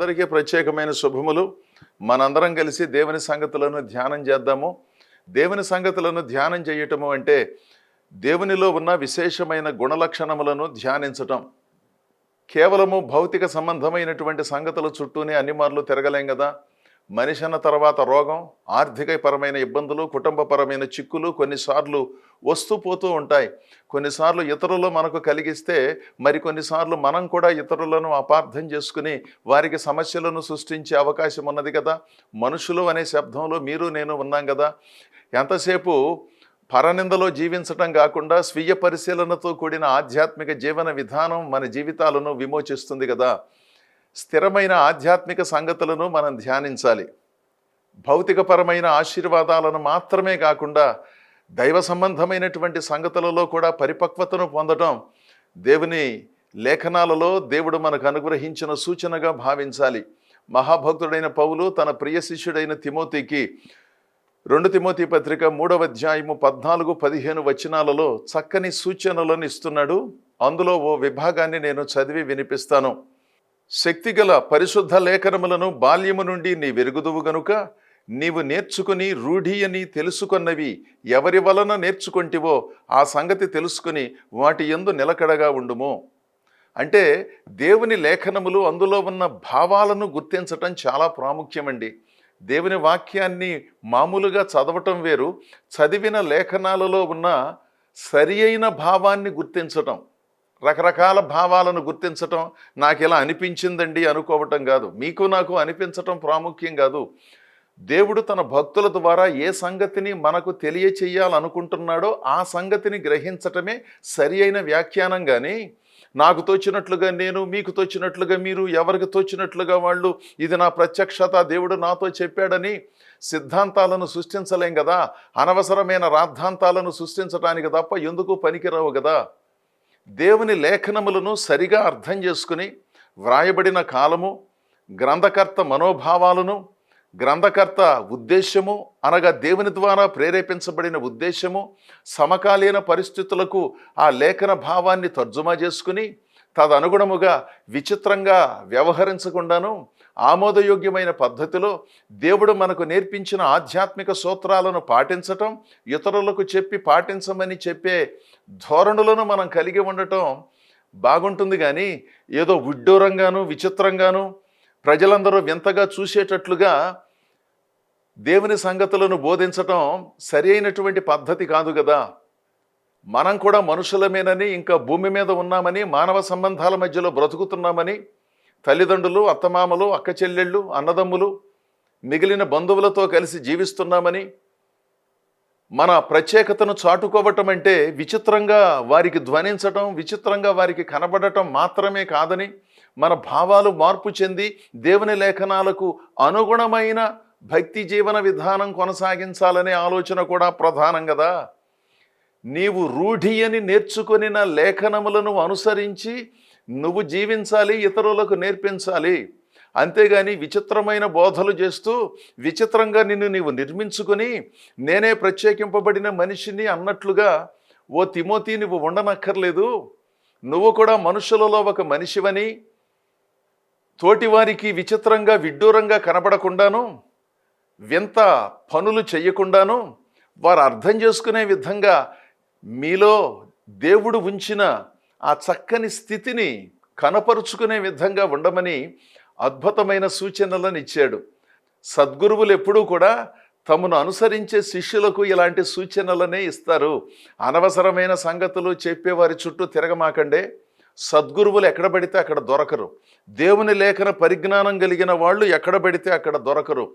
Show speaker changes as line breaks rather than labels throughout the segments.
అందరికీ ప్రత్యేకమైన శుభములు. మనందరం కలిసి దేవుని సంగతులను ధ్యానం చేద్దాము. దేవుని సంగతులను ధ్యానం చేయటము అంటే దేవునిలో ఉన్న విశేషమైన గుణలక్షణములను ధ్యానించటం. కేవలము భౌతిక సంబంధమైనటువంటి సంగతుల చుట్టూనే అన్ని మార్లు తిరగలేం కదా. మనిషి అన్న తర్వాత రోగం, ఆర్థికపరమైన ఇబ్బందులు, కుటుంబపరమైన చిక్కులు కొన్నిసార్లు వస్తూ పోతూ ఉంటాయి. కొన్నిసార్లు ఇతరులు మనకు కలిగిస్తే మరికొన్నిసార్లు మనం కూడా ఇతరులను అపార్థం చేసుకుని వారికి సమస్యలను సృష్టించే అవకాశం ఉన్నది కదా. మనుషులు అనే శబ్దంలో మీరు నేను ఉన్నాం కదా. ఎంతసేపు పరనిందలో జీవించటం కాకుండా స్వీయ పరిశీలనతో కూడిన ఆధ్యాత్మిక జీవన విధానం మన జీవితాలను విమోచిస్తుంది కదా. స్థిరమైన ఆధ్యాత్మిక సంగతులను మనం ధ్యానించాలి. భౌతికపరమైన ఆశీర్వాదాలను మాత్రమే కాకుండా దైవ సంబంధమైనటువంటి సంగతులలో కూడా పరిపక్వతను పొందడం దేవుని లేఖనాలలో దేవుడు మనకు అనుగ్రహించిన సూచనగా భావించాలి. మహాభక్తుడైన పౌలు తన ప్రియ శిష్యుడైన తిమోతికి 2 తిమోతి పత్రిక 3వ అధ్యాయము 14-15 వచనాలలో చక్కని సూచనలను ఇస్తున్నాడు. అందులో ఓ విభాగాన్ని నేను చదివి వినిపిస్తాను. శక్తిగల పరిశుద్ధ లేఖనములను బాల్యము నుండి నీ వెరుగుదువు గనుక నీవు నేర్చుకుని రూఢి అని తెలుసుకొన్నవి ఎవరి వలన నేర్చుకొంటివో ఆ సంగతి తెలుసుకుని వాటి యందు నిలకడగా ఉండుము. అంటే దేవుని లేఖనములు, అందులో ఉన్న భావాలను గుర్తించటం చాలా ప్రాముఖ్యమండి. దేవుని వాక్యాన్ని మామూలుగా చదవటం వేరు, చదివిన లేఖనాలలో ఉన్న సరి అయిన భావాన్ని గుర్తించటం. రకరకాల భావాలను గుర్తించటం, నాకు ఇలా అనిపించిందండి అనుకోవటం కాదు. మీకు నాకు అనిపించటం ప్రాముఖ్యం కాదు. దేవుడు తన భక్తుల ద్వారా ఏ సంగతిని మనకు తెలియచేయాలనుకుంటున్నాడో ఆ సంగతిని గ్రహించటమే సరి అయిన వ్యాఖ్యానం. కానీ నాకు తోచినట్లుగా నేను, మీకు తోచినట్లుగా మీరు, ఎవరికి తోచినట్లుగా వాళ్ళు, ఇది నా ప్రత్యక్షత, దేవుడు నాతో చెప్పాడని సిద్ధాంతాలను సృష్టించలేం కదా. అనవసరమైన రాద్ధాంతాలను సృష్టించడానికి తప్ప ఎందుకు పనికిరావు కదా. దేవుని లేఖనములను సరిగా అర్థం చేసుకుని వ్రాయబడిన కాలము, గ్రంథకర్త మనోభావాలను, గ్రంథకర్త ఉద్దేశము అనగా దేవుని ద్వారా ప్రేరేపించబడిన ఉద్దేశము, సమకాలీన పరిస్థితులకు ఆ లేఖన భావాన్ని తర్జుమా చేసుకుని తదనుగుణముగా విచిత్రంగా వ్యవహరించకుండాను ఆమోదయోగ్యమైన పద్ధతిలో దేవుడు మనకు నేర్పించిన ఆధ్యాత్మిక సూత్రాలను పాటించటం, ఇతరులకు చెప్పి పాటించమని చెప్పే ధోరణులను మనం కలిగి ఉండటం బాగుంటుంది. కానీ ఏదో విడ్డూరంగాను విచిత్రంగాను ప్రజలందరూ వింతగా చూసేటట్లుగా దేవుని సంగతులను బోధించటం సరి అయినటువంటి పద్ధతి కాదు కదా. మనం కూడా మనుషులమేనని, ఇంకా భూమి మీద ఉన్నామని, మానవ సంబంధాల మధ్యలో బ్రతుకుతున్నామని, తల్లిదండ్రులు, అత్తమామలు, అక్క చెల్లెళ్ళు, అన్నదమ్ములు, మిగిలిన బంధువులతో కలిసి జీవిస్తున్నామని, మన ప్రత్యేకతను చాటుకోవటం అంటే విచిత్రంగా వారికి ధ్వనించటం, విచిత్రంగా వారికి కనబడటం మాత్రమే కాదని, మన భావాలు మార్పు చెంది దేవుని లేఖనాలకు అనుగుణమైన భక్తి జీవన విధానం కొనసాగించాలనే ఆలోచన కూడా ప్రధానం కదా. నీవు రూఢి అని నేర్చుకొనిన లేఖనములను అనుసరించి నువ్వు జీవించాలి, ఇతరులకు నేర్పించాలి. అంతేగాని విచిత్రమైన బోధలు చేస్తూ విచిత్రంగా నిన్ను నీవు నిర్మించుకొని నేనే ప్రత్యేకింపబడిన మనిషిని అన్నట్లుగా ఓ తిమోతి నువ్వు ఉండనక్కర్లేదు. నువ్వు కూడా మనుషులలో ఒక మనిషివని, తోటివారికి విచిత్రంగా విడ్డూరంగా కనబడకుండాను, వింత పనులు చెయ్యకుండాను, వారు అర్థం చేసుకునే విధంగా మీలో దేవుడు ఉంచిన ఆ చక్కని స్థితిని కనపరుచుకునే విధంగా ఉండమని అద్భుతమైన సూచనలను ఇచ్చాడు. సద్గురువులు ఎప్పుడూ కూడా తమను అనుసరించే శిష్యులకు ఇలాంటి సూచనలనే ఇస్తారు. అనవసరమైన సంగతులు చెప్పేవారి చుట్టూ తిరగమాకండే. సద్గురువులు ఎక్కడ పడితే అక్కడ దొరకరు. దేవుని లేఖన పరిజ్ఞానం కలిగిన వాళ్ళు ఎక్కడ పడితే అక్కడ దొరకరు.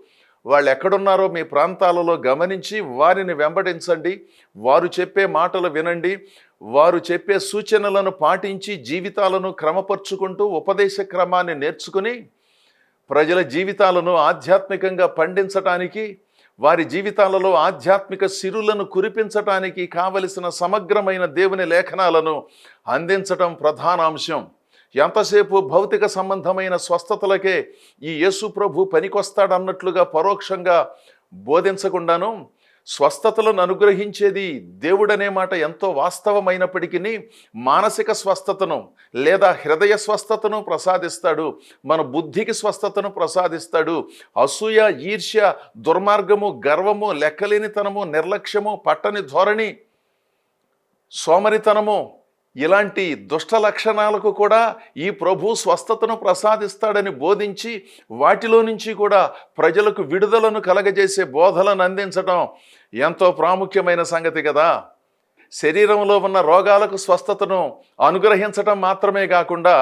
వాళ్ళు ఎక్కడున్నారో మీ ప్రాంతాలలో గమనించి వారిని వెంబడించండి. వారు చెప్పే మాటలు వినండి. వారు చెప్పే సూచనలను పాటించి జీవితాలను క్రమపరుచుకుంటూ ఉపదేశ క్రమాన్ని నేర్చుకుని ప్రజల జీవితాలను ఆధ్యాత్మికంగా పండించటానికి, వారి జీవితాలలో ఆధ్యాత్మిక సిరులను కురిపించటానికి కావలసిన సమగ్రమైన దేవుని లేఖనాలను అందించటం ప్రధాన అంశం. ఎంతసేపు భౌతిక సంబంధమైన స్వస్థతలకే ఈ యేసు ప్రభు పనికొస్తాడన్నట్లుగా పరోక్షంగా బోధించకుండాను స్వస్థతలను అనుగ్రహించేది దేవుడనే మాట ఎంతో వాస్తవమైనప్పటికీ మానసిక స్వస్థతను లేదా హృదయ స్వస్థతను ప్రసాదిస్తాడు, మన బుద్ధికి స్వస్థతను ప్రసాదిస్తాడు. అసూయ, ఈర్ష్య, దుర్మార్గము, గర్వము, లెక్కలేనితనము, నిర్లక్ష్యము, పట్టని ధోరణి, సోమరితనము, ఇలాంటి దుష్ట లక్షణాలకు కూడా ఈ ప్రభు స్వస్థతను ప్రసాదిస్తాడని బోధించి వాటిలో నుంచి కూడా ప్రజలకు విడుదలను కలగజేసే బోధలను అందించడం ఎంతో ప్రాముఖ్యమైన సంగతి కదా. శరీరంలో ఉన్న రోగాలకు స్వస్థతను అనుగ్రహించడం మాత్రమే కాకుండా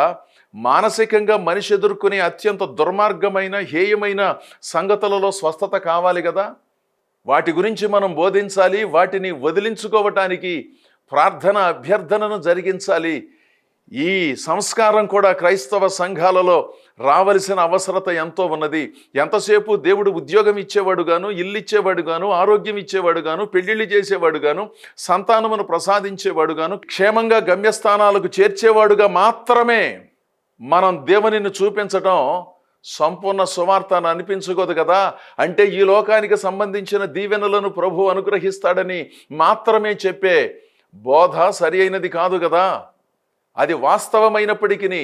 మానసికంగా మనిషి ఎదుర్కొనే అత్యంత దుర్మార్గమైన, హేయమైన సంగతులలో స్వస్థత కావాలి కదా. వాటి గురించి మనం బోధించాలి, వాటిని వదిలించుకోవటానికి ప్రార్థన, అభ్యర్థనను జరిగించాలి. ఈ సంస్కారం కూడా క్రైస్తవ సంఘాలలో రావలసిన అవసరత ఎంతో ఉన్నది. ఎంతసేపు దేవుడు ఉద్యోగం ఇచ్చేవాడు గాను, ఇల్లు ఇచ్చేవాడు గాను, ఆరోగ్యం ఇచ్చేవాడు గాను, పెళ్ళిళ్ళు చేసేవాడు గాను, సంతానమును ప్రసాదించేవాడు గాను, క్షేమంగా గమ్యస్థానాలకు చేర్చేవాడుగా మాత్రమే మనం దేవునిని చూపించటం సంపూర్ణ సువార్త అని అనిపించుకోదు కదా. అంటే ఈ లోకానికి సంబంధించిన దీవెనలను ప్రభు అనుగ్రహిస్తాడని మాత్రమే చెప్పే బోధ సరి అయినది కాదు కదా. అది వాస్తవమైనప్పటికీ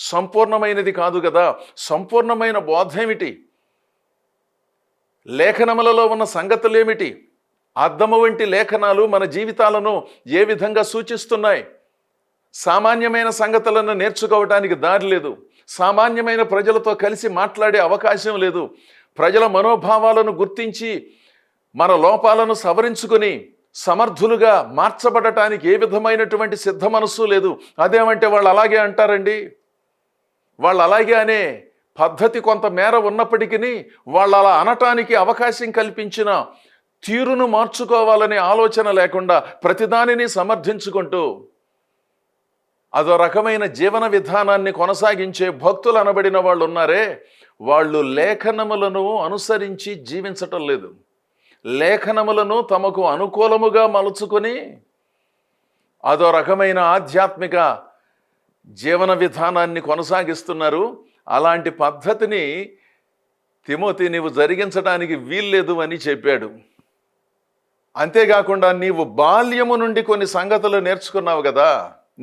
సంపూర్ణమైనది కాదు కదా. సంపూర్ణమైన బోధ ఏమిటి? లేఖనములలో ఉన్న సంగతులేమిటి? అద్దము వంటి లేఖనాలు మన జీవితాలను ఏ విధంగా సూచిస్తున్నాయి? సామాన్యమైన సంగతులను నేర్చుకోవటానికి దారి లేదు. సామాన్యమైన ప్రజలతో కలిసి మాట్లాడే అవకాశం లేదు. ప్రజల మనోభావాలను గుర్తించి మన లోపాలను సవరించుకొని సమర్థులుగా మార్చబడటానికి ఏ విధమైనటువంటి సిద్ధ మనస్సు లేదు. అదేమంటే వాళ్ళు అలాగే అంటారండి, వాళ్ళు అలాగే అనే పద్ధతి కొంత మేర ఉన్నప్పటికీ వాళ్ళు అలా అనటానికి అవకాశం కల్పించిన తీరును మార్చుకోవాలనే ఆలోచన లేకుండా ప్రతిదానిని సమర్థించుకుంటూ అదో రకమైన జీవన విధానాన్ని కొనసాగించే భక్తులు అనబడిన వాళ్ళు ఉన్నారే, వాళ్ళు లేఖనములను అనుసరించి జీవించటం లేదు. లేఖనములను తమకు అనుకూలముగా మలుచుకొని అదో రకమైన ఆధ్యాత్మిక జీవన విధానాన్ని కొనసాగిస్తున్నారు. అలాంటి పద్ధతిని తిమోతి నీవు జరిగించడానికి వీల్లేదు అని చెప్పాడు. అంతేకాకుండా నీవు బాల్యము నుండి కొన్ని సంగతులు నేర్చుకున్నావు కదా,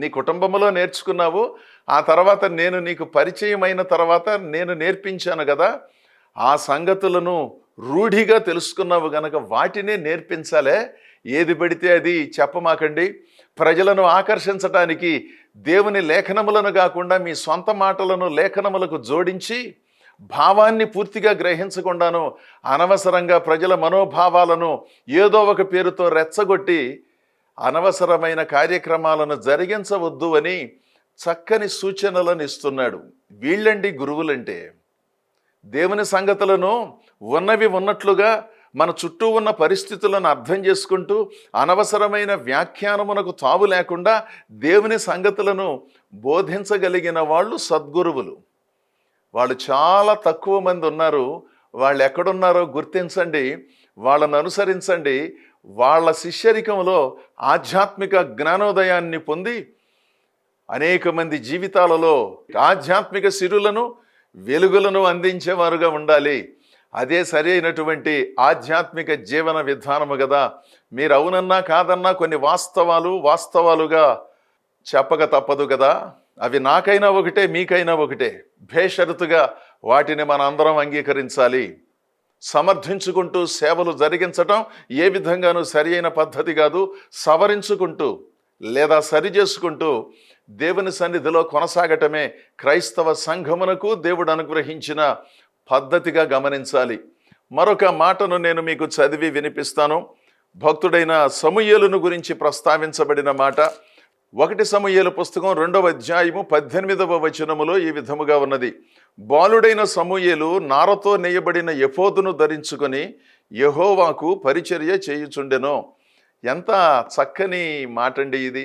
నీ కుటుంబంలో నేర్చుకున్నావు. ఆ తర్వాత నేను నీకు పరిచయం అయిన తర్వాత నేను నేర్పించాను కదా, ఆ సంగతులను రూఢిగా తెలుసుకున్నావు గనక వాటినే నేర్పించాలే. ఏది పడితే అది చెప్పమాకండి. ప్రజలను ఆకర్షించటానికి దేవుని లేఖనములను కాకుండా మీ సొంత మాటలను లేఖనములకు జోడించి భావాన్ని పూర్తిగా గ్రహించకుండాను అనవసరంగా ప్రజల మనోభావాలను ఏదో ఒక పేరుతో రెచ్చగొట్టి అనవసరమైన కార్యక్రమాలను జరిగించవద్దు అని చక్కని సూచనలను ఇస్తున్నాడు. వీళ్ళండి గురువులంటే. దేవుని సంగతులను ఉన్నవి ఉన్నట్లుగా మన చుట్టూ ఉన్న పరిస్థితులను అర్థం చేసుకుంటూ అనవసరమైన వ్యాఖ్యానమునకు తావు లేకుండా దేవుని సంగతులను బోధించగలిగిన వాళ్ళు సద్గురువులు. వాళ్ళు చాలా తక్కువ మంది ఉన్నారు. వాళ్ళు ఎక్కడున్నారో గుర్తించండి, వాళ్ళను అనుసరించండి. వాళ్ళ శిష్యరికంలో ఆధ్యాత్మిక జ్ఞానోదయాన్ని పొంది అనేక మంది జీవితాలలో ఆధ్యాత్మిక సిరులను, వెలుగులను అందించేవారుగా ఉండాలి. అదే సరి అయినటువంటి ఆధ్యాత్మిక జీవన విధానము కదా. మీరు అవునన్నా కాదన్నా కొన్ని వాస్తవాలుగా చెప్పక తప్పదు కదా. అవి నాకైనా ఒకటే, మీకైనా ఒకటే. బేషరతుగా వాటిని మన అందరం అంగీకరించాలి. సమర్థించుకుంటూ సేవలు జరిగించటం ఏ విధంగానూ సరి అయిన పద్ధతి కాదు. సవరించుకుంటూ లేదా సరి చేసుకుంటూ దేవుని సన్నిధిలో కొనసాగటమే క్రైస్తవ సంఘమునకు దేవుడు అనుగ్రహించిన పద్ధతిగా గమనించాలి. మరొక మాటను నేను మీకు చదివి వినిపిస్తాను. భక్తుడైన సమూయేలును గురించి ప్రస్తావించబడిన మాట 1 సమూయేలు పుస్తకం 2వ అధ్యాయము 18వ వచనములో ఈ విధముగా ఉన్నది. బాలుడైన సమూయేలు నారతో నేయబడిన ఎఫోదును ధరించుకొని యెహోవాకు పరిచర్య చేయుచుండెను. ఎంత చక్కని మాట అండి ఇది.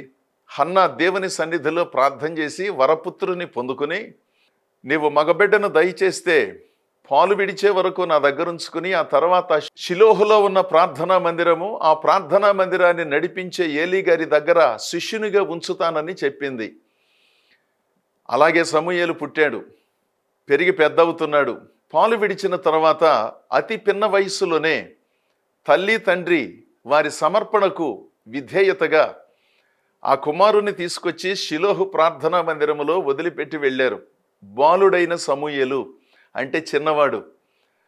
హన్నా దేవుని సన్నిధిలో ప్రార్థన చేసి వరపుత్రుని పొందుకుని, నీవు మగబిడ్డను దయచేస్తే పాలు విడిచే వరకు నా దగ్గర ఉంచుకుని ఆ తర్వాత షిలోహులో ఉన్న ప్రార్థనా మందిరము, ఆ ప్రార్థనా మందిరాన్ని నడిపించే ఏలీ గారి దగ్గర శిష్యునిగా ఉంచుతానని చెప్పింది. అలాగే సమూయేలు పుట్టాడు, పెరిగి పెద్దవుతున్నాడు. పాలు విడిచిన తర్వాత అతి పిన్న వయస్సులోనే తల్లి తండ్రి వారి సమర్పణకు విధేయతగా ఆ కుమారుని తీసుకొచ్చి షిలోహు ప్రార్థనా మందిరములో వదిలిపెట్టి వెళ్ళారు. బాలుడైన సమూయేలు అంటే చిన్నవాడు.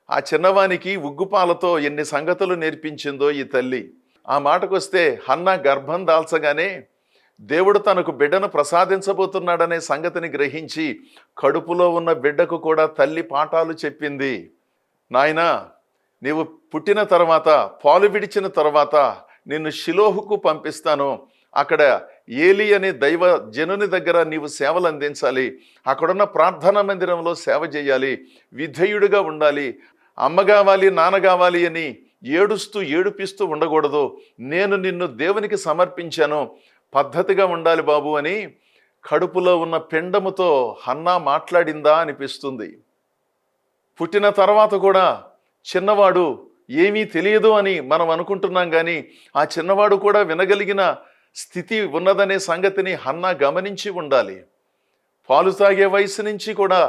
ఆ చిన్నవానికి ఉగ్గుపాలతో ఎన్ని సంగతులు నేర్పించిందో ఈ తల్లి. ఆ మాటకొస్తే హన్నా గర్భం దాల్చగానే దేవుడు తనకు బిడ్డను ప్రసాదించబోతున్నాడనే సంగతిని గ్రహించి కడుపులో ఉన్న బిడ్డకు కూడా తల్లి పాఠాలు చెప్పింది. నాయనా, నీవు పుట్టిన తర్వాత, పాలు విడిచిన తర్వాత నిన్ను షిలోహుకు పంపిస్తాను. అక్కడ ఏలి అనే దైవ జనుని దగ్గర నీవు సేవలు అందించాలి. అక్కడున్న ప్రార్థనా మందిరంలో సేవ చేయాలి. విధేయుడిగా ఉండాలి. అమ్మ కావాలి, నాన్న కావాలి అని ఏడుపిస్తూ ఉండకూడదు. నేను నిన్ను దేవునికి సమర్పించాను, పద్ధతిగా ఉండాలి బాబు అని కడుపులో ఉన్న పిండముతో హన్నా మాట్లాడిందా అనిపిస్తుంది. పుట్టిన తర్వాత కూడా చిన్నవాడు ఏమీ తెలియదు అని మనం అనుకుంటున్నాం, కానీ ఆ చిన్నవాడు కూడా వినగలిగిన స్థితి ఉన్నదనే సంగతిని హన్నా గమనించి ఉండాలి. పాలు తాగే వయసు నుంచి కూడా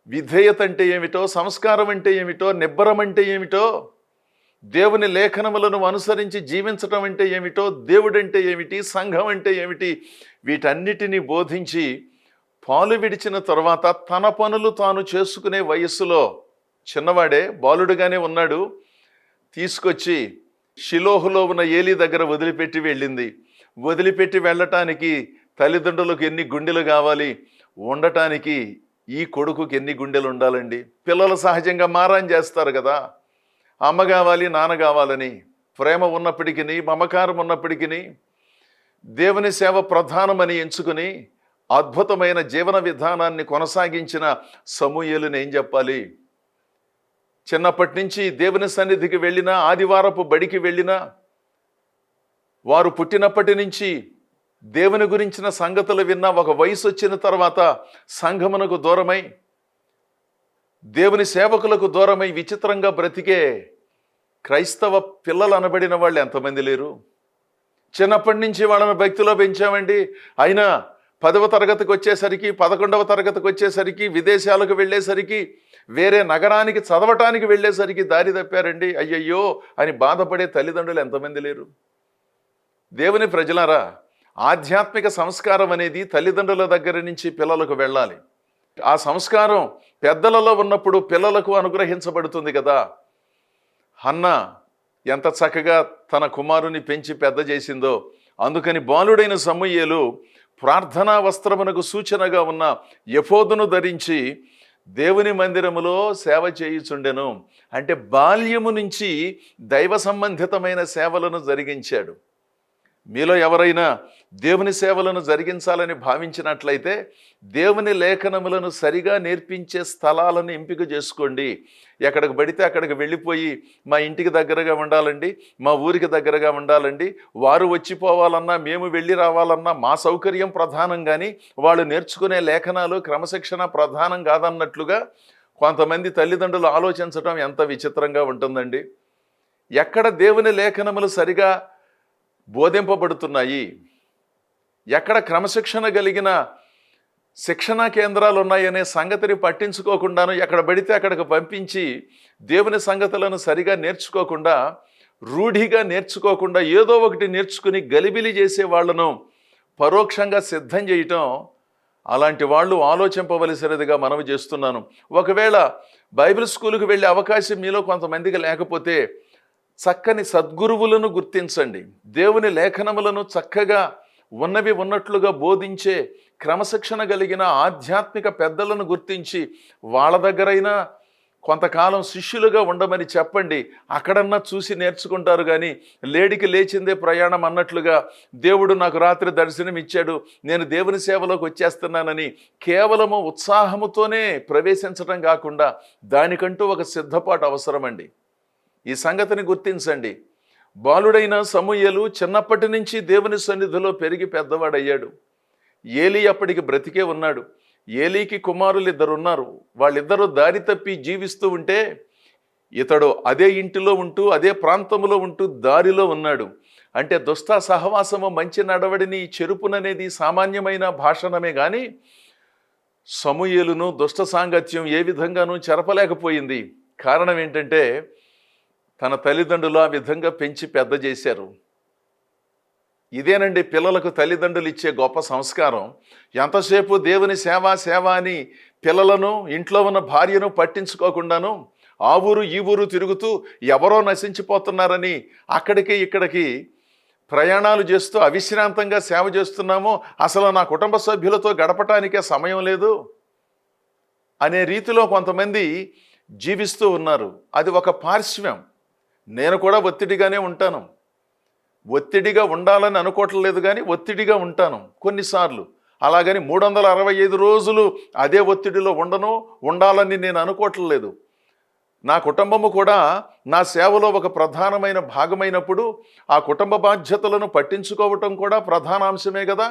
విధేయత అంటే ఏమిటో, సంస్కారం అంటే ఏమిటో, నిబ్బరం అంటే ఏమిటో, దేవుని లేఖనములను అనుసరించి జీవించటం అంటే ఏమిటో, దేవుడంటే ఏమిటి, సంఘం అంటే ఏమిటి, వీటన్నిటినీ బోధించి పాలు విడిచిన తర్వాత తన పనులు తాను చేసుకునే వయస్సులో చిన్నవాడే, బాలుడుగానే ఉన్నాడు, తీసుకొచ్చి షిలోహులో ఉన్న ఏలీ దగ్గర వదిలిపెట్టి వెళ్ళింది. వదిలిపెట్టి వెళ్ళటానికి తల్లిదండ్రులకు ఎన్ని గుండెలు కావాలి, ఉండటానికి ఈ కొడుకుకి ఎన్ని గుండెలు ఉండాలండి. పిల్లలు సహజంగా మారాన్ చేస్తారు కదా, అమ్మ కావాలి, నాన్న కావాలని. ప్రేమ ఉన్నప్పటికీ, మమకారం ఉన్నప్పటికీ దేవుని సేవ ప్రధానమని ఎంచుకుని అద్భుతమైన జీవన విధానాన్ని కొనసాగించిన సమూయేలుని ఏం చెప్పాలి? చిన్నప్పటి నుంచి దేవుని సన్నిధికి వెళ్ళినా, ఆదివారపు బడికి వెళ్ళినా, వారు పుట్టినప్పటి నుంచి దేవుని గురించిన సంగతులు విన్నా, ఒక వయసు వచ్చిన తర్వాత సంఘమునకు దూరమై, దేవుని సేవకులకు దూరమై విచిత్రంగా బ్రతికే క్రైస్తవ పిల్లలు అనబడిన వాళ్ళు ఎంతమంది లేరు? చిన్నప్పటి నుంచి వాళ్ళని భక్తిలో పెంచామండి, అయినా 10వ తరగతికి వచ్చేసరికి, 11వ తరగతికి వచ్చేసరికి, విదేశాలకు వెళ్ళేసరికి, వేరే నగరానికి చదవటానికి వెళ్ళేసరికి దారి తప్పారండి, అయ్యయ్యో అని బాధపడే తల్లిదండ్రులు ఎంతమంది లేరు? దేవుని ప్రజలారా, ఆధ్యాత్మిక సంస్కారం అనేది తల్లిదండ్రుల దగ్గర నుంచి పిల్లలకు వెళ్ళాలి. ఆ సంస్కారం పెద్దలలో ఉన్నప్పుడు పిల్లలకు అనుగ్రహించబడుతుంది కదా. హన్నా ఎంత చక్కగా తన కుమారుని పెంచి పెద్ద చేసిందో, అందుకని బాలుడైన సమూయేలు ప్రార్థనా వస్త్రమునకు సూచనగా ఉన్న ఎఫోదును ధరించి దేవుని మందిరములో సేవ చేయుచుండెను. అంటే బాల్యము నుంచి దైవ సంబంధితమైన సేవలను జరిగించాడు. మీలో ఎవరైనా దేవుని సేవలను జరిగించాలని భావించినట్లయితే దేవుని లేఖనములను సరిగా నేర్పించే స్థలాలను ఎంపిక చేసుకోండి. ఎక్కడికి పడితే అక్కడికి వెళ్ళిపోయి మా ఇంటికి దగ్గరగా ఉండాలండి, మా ఊరికి దగ్గరగా ఉండాలండి, వారు వచ్చిపోవాలన్నా, మేము వెళ్ళి రావాలన్నా మా సౌకర్యం ప్రధానం, కానీ వాళ్ళు నేర్చుకునే లేఖనాలు క్రమశిక్షణ ప్రధానం కాదన్నట్లుగా కొంతమంది తల్లిదండ్రులు ఆలోచించడం ఎంత విచిత్రంగా ఉంటుందండి. ఎక్కడ దేవుని లేఖనములు సరిగా బోధింపబడుతున్నాయి, ఎక్కడ క్రమశిక్షణ కలిగిన శిక్షణా కేంద్రాలు ఉన్నాయనే సంగతిని పట్టించుకోకుండాను ఎక్కడ పడితే అక్కడికి పంపించి దేవుని సంగతులను సరిగా నేర్చుకోకుండా, రూఢిగా నేర్చుకోకుండా ఏదో ఒకటి నేర్చుకుని గలిబిలి చేసే వాళ్లను పరోక్షంగా సిద్ధం చేయటం, అలాంటి వాళ్ళు ఆలోచింపవలసినదిగా మనవి చేస్తున్నాను. ఒకవేళ బైబిల్ స్కూలుకు వెళ్ళే అవకాశం మీలో కొంతమందికి లేకపోతే చక్కని సద్గురువులను గుర్తించండి. దేవుని లేఖనములను చక్కగా ఉన్నవి ఉన్నట్లుగా బోధించే క్రమశిక్షణ కలిగిన ఆధ్యాత్మిక పెద్దలను గుర్తించి వాళ్ళ దగ్గరైనా కొంతకాలం శిష్యులుగా ఉండమని చెప్పండి. అక్కడన్నా చూసి నేర్చుకుంటారు, కానీ లేడికి లేచిందే ప్రయాణం అన్నట్లుగా దేవుడు నాకు రాత్రి దర్శనం ఇచ్చాడు, నేను దేవుని సేవలోకి వచ్చేస్తున్నానని కేవలము ఉత్సాహముతోనే ప్రవేశించడం కాకుండా దానికంటూ ఒక సిద్ధపాటు అవసరమండి. ఈ సంగతిని గుర్తించండి. బాలుడైన సమూయేలు చిన్నప్పటి నుంచి దేవుని సన్నిధిలో పెరిగి పెద్దవాడయ్యాడు. ఏలీ అప్పటికి బ్రతికే ఉన్నాడు. ఏలీకి కుమారులు 2 ఉన్నారు. వాళ్ళిద్దరూ దారి తప్పి జీవిస్తూ ఉంటే ఇతడు అదే ఇంటిలో ఉంటూ, అదే ప్రాంతంలో ఉంటూ దారిలో ఉన్నాడు. అంటే దుష్ట సహవాసము మంచి నడవడిని చెరుపుననేది సామాన్యమైన భాషణమే, కానీ సమూయేలును దుష్ట సాంగత్యం ఏ విధంగానూ చెరపలేకపోయింది. కారణం ఏంటంటే తన తల్లిదండ్రులు ఆ విధంగా పెంచి పెద్ద చేశారు. ఇదేనండి పిల్లలకు తల్లిదండ్రులు ఇచ్చే గొప్ప సంస్కారం. ఎంతసేపు దేవుని సేవ సేవ అని పిల్లలను, ఇంట్లో ఉన్న భార్యను పట్టించుకోకుండాను ఆ ఊరు ఈ ఊరు తిరుగుతూ ఎవరో నశించిపోతున్నారని అక్కడికి ఇక్కడికి ప్రయాణాలు చేస్తూ అవిశ్రాంతంగా సేవ చేస్తున్నాము, అసలు నా కుటుంబ సభ్యులతో గడపటానికే సమయం లేదు అనే రీతిలో కొంతమంది జీవిస్తూ ఉన్నారు. అది ఒక పార్శ్వ్యం. నేను కూడా ఒత్తిడిగానే ఉంటాను. ఒత్తిడిగా ఉండాలని అనుకోవట్లేదు, కానీ ఒత్తిడిగా ఉంటాను కొన్నిసార్లు. అలాగని 365 రోజులు అదే ఒత్తిడిలో ఉండాలని నేను అనుకోవట్లేదు. నా కుటుంబము కూడా నా సేవలో ఒక ప్రధానమైన భాగమైనప్పుడు ఆ కుటుంబ బాధ్యతలను పట్టించుకోవటం కూడా ప్రధాన అంశమే కదా.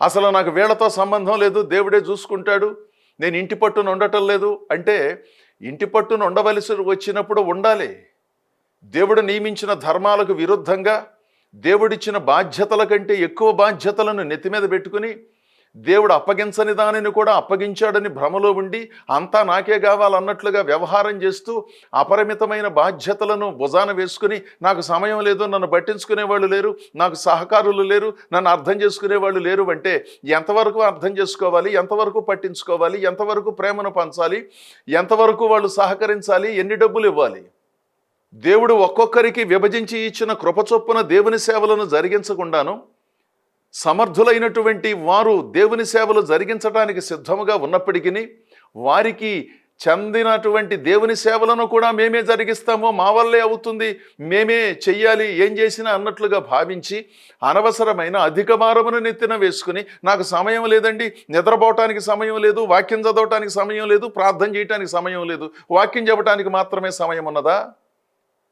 అసలు నాకు వీళ్ళతో సంబంధం లేదు, దేవుడే చూసుకుంటాడు, నేను ఇంటి పట్టున ఉండటం లేదు అంటే ఇంటి పట్టున ఉండవలసి వచ్చినప్పుడు ఉండాలి. దేవుడు నియమించిన ధర్మాలకు విరుద్ధంగా దేవుడిచ్చిన బాధ్యతల కంటే ఎక్కువ బాధ్యతలను నెత్తి మీద పెట్టుకుని దేవుడు అప్పగించని దానిని కూడా అప్పగించాడని భ్రమలో ఉండి అంతా నాకే కావాలన్నట్లుగా వ్యవహారం చేస్తూ అపరిమితమైన బాధ్యతలను భుజాన వేసుకుని నాకు సమయం లేదు, నన్ను పట్టించుకునే వాళ్ళు లేరు, నాకు సహకారులు లేరు, నన్ను అర్థం చేసుకునే వాళ్ళు లేరు అంటే ఎంతవరకు అర్థం చేసుకోవాలి, ఎంతవరకు పట్టించుకోవాలి, ఎంతవరకు ప్రేమను పంచాలి, ఎంతవరకు వాళ్ళు సహకరించాలి, ఎన్ని డబ్బులు ఇవ్వాలి? దేవుడు ఒక్కొక్కరికి విభజించి ఇచ్చిన కృపచొప్పున దేవుని సేవలను జరిగించకుండాను సమర్థులైనటువంటి వారు దేవుని సేవలు జరిగించడానికి సిద్ధముగా ఉన్నప్పటికీ వారికి చెందినటువంటి దేవుని సేవలను కూడా మేమే జరిగిస్తామో, మా వల్లే అవుతుంది, మేమే చెయ్యాలి, ఏం చేసినా అన్నట్లుగా భావించి అనవసరమైన అధిక భారమును నెత్తిన వేసుకుని నాకు సమయం లేదండి, నిద్రపోవటానికి సమయం లేదు, వాక్యం చదవటానికి సమయం లేదు, ప్రార్థన చేయటానికి సమయం లేదు, వాక్యం చెప్పటానికి మాత్రమే సమయం ఉన్నదా?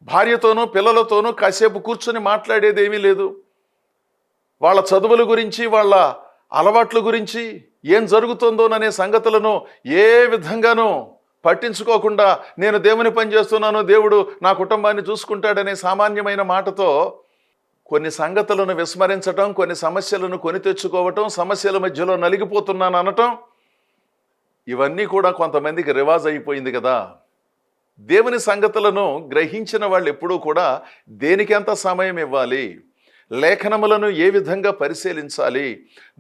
భార్యతోనూ పిల్లలతోనూ కాసేపు కూర్చొని మాట్లాడేది ఏమీ లేదు. వాళ్ళ చదువుల గురించి, వాళ్ళ అలవాట్ల గురించి, ఏం జరుగుతుందోననే సంగతులను ఏ విధంగానూ పట్టించుకోకుండా నేను దేవుని పని చేస్తున్నాను, దేవుడు నా కుటుంబాన్ని చూసుకుంటాడనే సామాన్యమైన మాటతో కొన్ని సంగతులను విస్మరించటం, కొన్ని సమస్యలను కొని తెచ్చుకోవటం, సమస్యల మధ్యలో నలిగిపోతున్నాను అనటం, ఇవన్నీ కూడా కొంతమందికి రివాజ్ అయిపోయింది కదా. దేవుని సంగతులను గ్రహించిన వాళ్ళు ఎప్పుడూ కూడా దేనికి ఎంత సమయం ఇవ్వాలి, లేఖనములను ఏ విధంగా పరిశీలించాలి,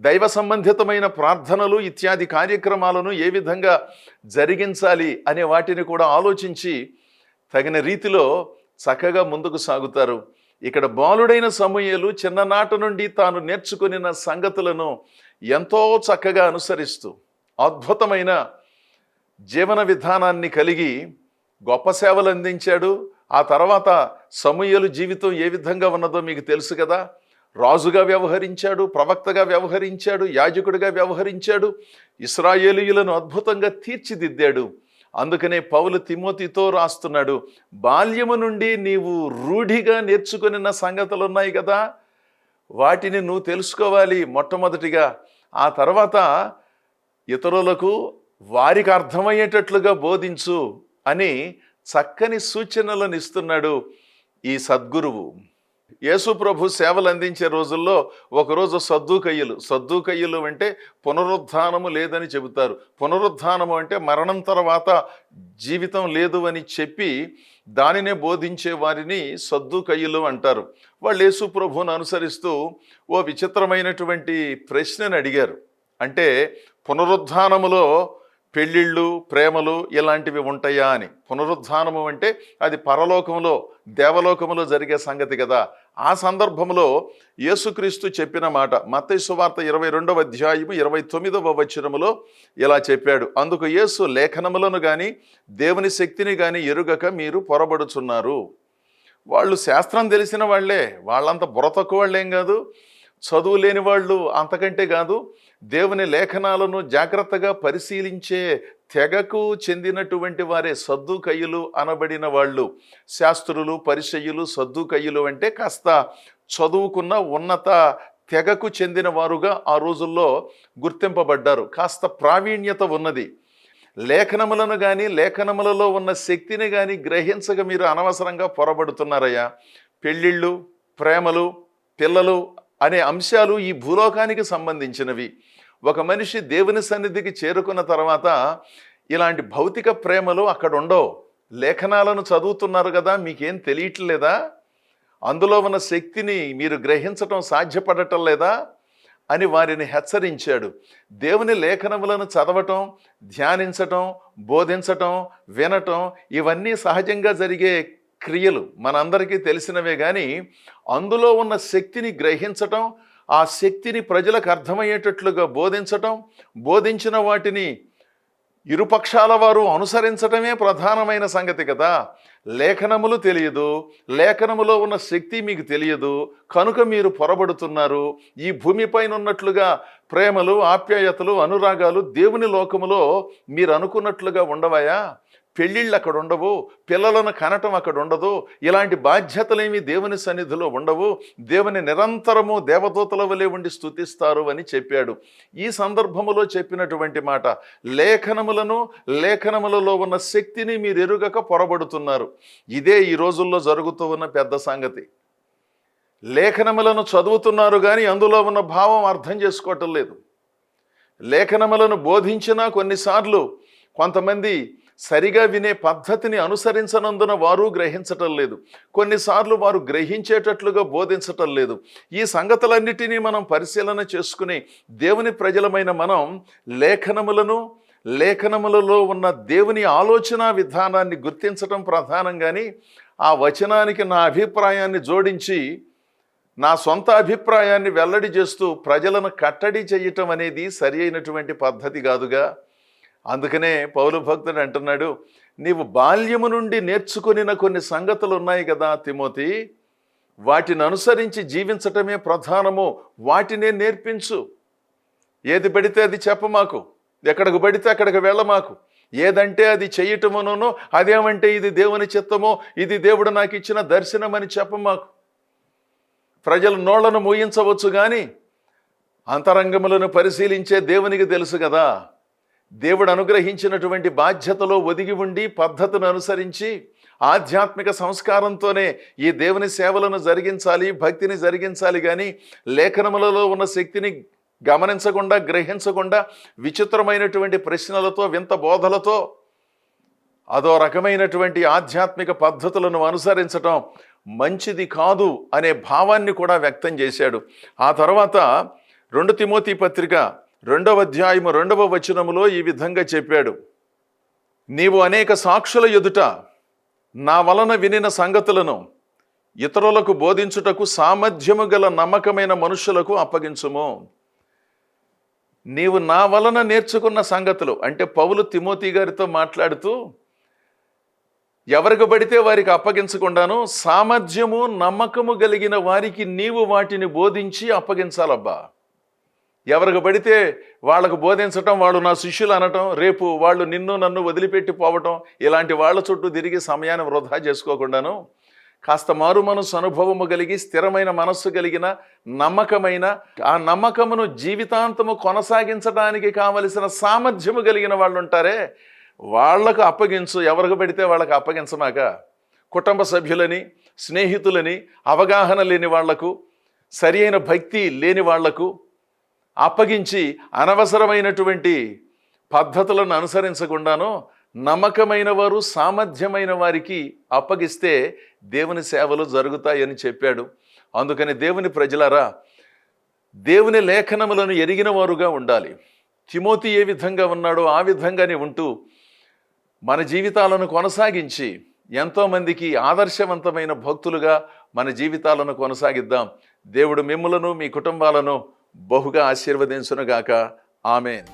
దైవ సంబంధితమైన ప్రార్థనలు ఇత్యాది కార్యక్రమాలను ఏ విధంగా జరిగించాలి అనే వాటిని కూడా ఆలోచించి తగిన రీతిలో చక్కగా ముందుకు సాగుతారు. ఇక్కడ బాలుడైన సమూయేలు చిన్ననాటి నుండి తాను నేర్చుకున్న సంగతులను ఎంతో చక్కగా అనుసరిస్తూ అద్భుతమైన జీవన విధానాన్ని కలిగి గొప్ప సేవలు అందించాడు. ఆ తర్వాత సమూయేలు జీవితం ఏ విధంగా ఉన్నదో మీకు తెలుసు కదా. రాజుగా వ్యవహరించాడు, ప్రవక్తగా వ్యవహరించాడు, యాజకుడిగా వ్యవహరించాడు, ఇశ్రాయేలీయులను అద్భుతంగా తీర్చిదిద్దాడు. అందుకనే పౌలు తిమోతితో రాస్తున్నాడు, బాల్యము నుండి నీవు రూఢిగా నేర్చుకున్న సంగతులు ఉన్నాయి కదా, వాటిని నువ్వు తెలుసుకోవాలి మొట్టమొదటిగా. ఆ తర్వాత ఇతరులకు వారికి అర్థమయ్యేటట్లుగా బోధించు అని చక్కని సూచనలను ఇస్తున్నాడు ఈ సద్గురువు. యేసు ప్రభు సేవలు అందించే రోజుల్లో ఒకరోజు సద్దూకయ్యులు అంటే పునరుద్ధానము లేదని చెబుతారు. పునరుద్ధానము అంటే మరణం తర్వాత జీవితం లేదు అని చెప్పి దానినే బోధించే వారిని సద్దూకయ్యులు అంటారు. వాళ్ళు యేసు ప్రభువును అనుసరిస్తూ ఓ విచిత్రమైనటువంటి ప్రశ్నను అడిగారు. అంటే పునరుద్ధానములో పెళ్ళిళ్ళు, ప్రేమలు ఇలాంటివి ఉంటాయా అని. పునరుద్ధానము అంటే అది పరలోకంలో, దేవలోకంలో జరిగే సంగతి కదా. ఆ సందర్భంలో యేసుక్రీస్తు చెప్పిన మాట మత్తయి సువార్త 22వ అధ్యాయము 29వ వచనములో ఇలా చెప్పాడు. అందుకు యేసు, లేఖనములను కానీ దేవుని శక్తిని కానీ ఎరుగక మీరు పొరబడుచున్నారు. వాళ్ళు శాస్త్రం తెలిసిన వాళ్ళే, వాళ్ళంత బుర్ర తక్కువ వాళ్ళేం కాదు, చదువు లేని వాళ్ళు అంతకంటే కాదు, దేవుని లేఖనాలను జాగ్రత్తగా పరిశీలించే తెగకు చెందినటువంటి వారే సద్దూకయ్యులు అనబడిన వాళ్ళు. శాస్త్రులు, పరిసయ్యులు, సద్దూకయ్యులు అంటే కాస్త చదువుకున్న ఉన్నత తెగకు చెందిన వారుగా ఆ రోజుల్లో గుర్తింపబడ్డారు. కాస్త ప్రావీణ్యత ఉన్నది. లేఖనములను కానీ లేఖనములలో ఉన్న శక్తిని కానీ గ్రహించగా మీరు అనవసరంగా పొరబడుతున్నారయ్యా. పెళ్ళిళ్ళు, ప్రేమలు, పిల్లలు అనే అంశాలు ఈ భూలోకానికి సంబంధించినవి. ఒక మనిషి దేవుని సన్నిధికి చేరుకున్న తర్వాత ఇలాంటి భౌతిక ప్రేమలు అక్కడ ఉండవు. లేఖనాలను చదువుతున్నారు కదా, మీకేం తెలియట్లేదా? అందులో ఉన్న శక్తిని మీరు గ్రహించటం సాధ్యపడటం లేదా అని వారిని హెచ్చరించాడు. దేవుని లేఖనములను చదవటం, ధ్యానించటం, బోధించటం, వినటం ఇవన్నీ సహజంగా జరిగే క్రియలు, మనందరికీ తెలిసినవే. కానీ అందులో ఉన్న శక్తిని గ్రహించటం, ఆ శక్తిని ప్రజలకు అర్థమయ్యేటట్లుగా బోధించటం, బోధించిన వాటిని ఇరుపక్షాల వారు అనుసరించటమే ప్రధానమైన సంగతి కదా. లేఖనములు తెలియదు, లేఖనములో ఉన్న శక్తి మీకు తెలియదు, కనుక మీరు పొరబడుతున్నారు. ఈ భూమిపైన ఉన్నట్లుగా ప్రేమలు, ఆప్యాయతలు, అనురాగాలు దేవుని లోకములో మీరు అనుకున్నట్లుగా ఉండవయా? పెళ్ళిళ్ళు అక్కడ ఉండవు, పిల్లలను కనటం అక్కడ ఉండదు, ఇలాంటి బాధ్యతలేమి దేవుని సన్నిధిలో ఉండవు. దేవుని నిరంతరము దేవదూతల వలె ఉండి స్తుతిస్తారు అని చెప్పాడు. ఈ సందర్భములో చెప్పినటువంటి మాట, లేఖనములను, లేఖనములలో ఉన్న శక్తిని మీరు ఎరుగక పొరబడుతున్నారు. ఇదే ఈ రోజుల్లో జరుగుతూ ఉన్న పెద్ద సంగతి. లేఖనములను చదువుతున్నారు కానీ అందులో ఉన్న భావం అర్థం చేసుకోవటం లేదు. లేఖనములను బోధించినా కొన్నిసార్లు కొంతమంది సరిగా వినే పద్ధతిని అనుసరించనందున వారు గ్రహించటం లేదు. కొన్నిసార్లు వారు గ్రహించేటట్లుగా బోధించటం లేదు. ఈ సంగతులన్నిటినీ మనం పరిశీలన చేసుకుని దేవుని ప్రజలమైన మనం లేఖనములను, లేఖనములలో ఉన్న దేవుని ఆలోచన విధానాన్ని గుర్తించటం ప్రధానం. కానీ ఆ వచనానికి నా అభిప్రాయాన్ని జోడించి నా సొంత అభిప్రాయాన్ని వెల్లడి చేస్తూ ప్రజలను కట్టడి చేయటం అనేది సరి అయినటువంటి పద్ధతి కాదుగా. అందుకనే పౌలు భక్తుడు అంటున్నాడు, నీవు బాల్యము నుండి నేర్చుకునిన కొన్ని సంగతులు ఉన్నాయి కదా తిమోతి, వాటిని అనుసరించి జీవించటమే ప్రధానము, వాటినే నేర్పించు. ఏది పడితే అది చెప్పమాకు, ఎక్కడికి పడితే అక్కడికి వెళ్ళమాకు. ఏదంటే అది చెయ్యటమునో, అదేమంటే ఇది దేవుని చిత్తమో, ఇది దేవుడు నాకు ఇచ్చిన దర్శనం అని చెప్పమాకు. ప్రజల నోళ్లను మూయించవచ్చు కానీ అంతరంగములను పరిశీలించే దేవునికి తెలుసు కదా. దేవుడు అనుగ్రహించినటువంటి బాధ్యతలో ఒదిగి ఉండి పద్ధతిని అనుసరించి ఆధ్యాత్మిక సంస్కారంతోనే ఈ దేవుని సేవలను జరిగించాలి, భక్తిని జరిగించాలి. కానీ లేఖనములలో ఉన్న శక్తిని గమనించకుండా, గ్రహించకుండా విచిత్రమైనటువంటి ప్రశ్నలతో, వింత బోధలతో అదో రకమైనటువంటి ఆధ్యాత్మిక పద్ధతులను అనుసరించటం మంచిది కాదు అనే భావాన్ని కూడా వ్యక్తం చేశాడు. ఆ తర్వాత 2 తిమోతి పత్రిక 2వ అధ్యాయము 2వ వచనములో ఈ విధంగా చెప్పాడు, నీవు అనేక సాక్షుల ఎదుట నా వలన వినిన సంగతులను ఇతరులకు బోధించుటకు సామర్థ్యము గల నమ్మకమైన మనుషులకు అప్పగించుము. నీవు నా వలన నేర్చుకున్న సంగతులు అంటే పౌలు తిమోతి గారితో మాట్లాడుతూ, ఎవరికి పడితే వారికి అప్పగించకుండాను సామర్థ్యము, నమ్మకము కలిగిన వారికి నీవు వాటిని బోధించి అప్పగించాలబ్బా. ఎవరికి పడితే వాళ్ళకు బోధించటం, వాళ్ళు నా శిష్యులు అనటం, రేపు వాళ్ళు నిన్ను నన్ను వదిలిపెట్టి పోవటం, ఇలాంటి వాళ్ళ చుట్టూ తిరిగి సమయాన్ని వృధా చేసుకోకుండాను కాస్త మారు మనసు అనుభవము కలిగి స్థిరమైన మనస్సు కలిగిన నమ్మకమైన, ఆ నమ్మకమును జీవితాంతము కొనసాగించడానికి కావలసిన సామర్థ్యము కలిగిన వాళ్ళు ఉంటారే, వాళ్లకు అప్పగించు. ఎవరికి పెడితే వాళ్ళకు అప్పగించమాక. కుటుంబ సభ్యులని, స్నేహితులని, అవగాహన లేని వాళ్లకు, సరి అయిన భక్తి లేని వాళ్లకు అప్పగించి అనవసరమైనటువంటి పద్ధతులను అనుసరించకుండాను నమ్మకమైన వారు, సామర్థ్యమైన వారికి అప్పగిస్తే దేవుని సేవలు జరుగుతాయని చెప్పాడు. అందుకని దేవుని ప్రజలారా, దేవుని లేఖనములను ఎరిగిన వారుగా ఉండాలి. తిమోతి ఏ విధంగా ఉన్నాడో ఆ విధంగానే ఉంటూ మన జీవితాలను కొనసాగించి ఎంతోమందికి ఆదర్శవంతమైన భక్తులుగా మన జీవితాలను కొనసాగిద్దాం. దేవుడు మిమ్ములను, మీ కుటుంబాలను బహుగా ఆశీర్వదించునుగాక. ఆమేన్.